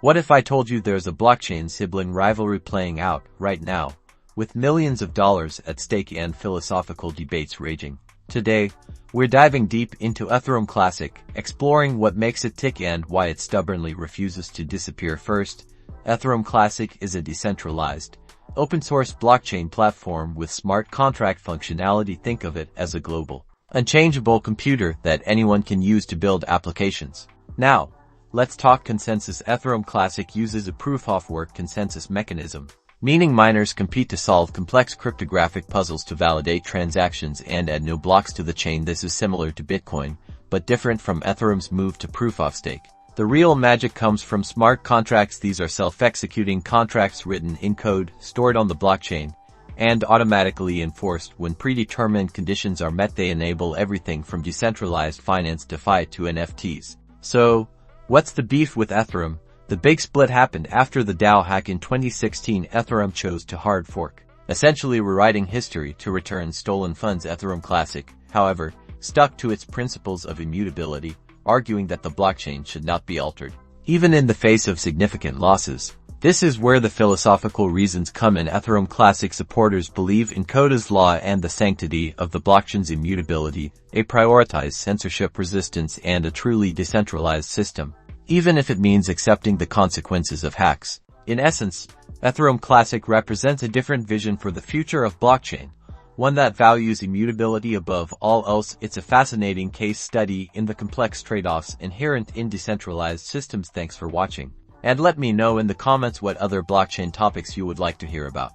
What if I told you there's a blockchain sibling rivalry playing out right now, with millions of dollars at stake and philosophical debates raging? Today, we're diving deep into Ethereum Classic, exploring what makes it tick and why it stubbornly refuses to disappear. First, Ethereum Classic is a decentralized, open-source blockchain platform with smart contract functionality. Think of it as a global, unchangeable computer that anyone can use to build applications. Now, let's talk consensus. Ethereum Classic uses a proof-of-work consensus mechanism, meaning miners compete to solve complex cryptographic puzzles to validate transactions and add new blocks to the chain. This is similar to Bitcoin, but different from Ethereum's move to proof-of-stake. The real magic comes from smart contracts. These are self-executing contracts written in code, stored on the blockchain, and automatically enforced when predetermined conditions are met. They enable everything from decentralized finance to DeFi to NFTs. So, what's the beef with Ethereum? The big split happened after the DAO hack in 2016. Ethereum chose to hard fork, essentially rewriting history to return stolen funds. Ethereum Classic, however, stuck to its principles of immutability, arguing that the blockchain should not be altered, even in the face of significant losses. This is where the philosophical reasons come in. Ethereum Classic supporters believe in Coda's law and the sanctity of the blockchain's immutability. They prioritize censorship resistance and a truly decentralized system, even if it means accepting the consequences of hacks. In essence, Ethereum Classic represents a different vision for the future of blockchain, one that values immutability above all else. It's a fascinating case study in the complex trade-offs inherent in decentralized systems. Thanks for watching, and let me know in the comments what other blockchain topics you would like to hear about.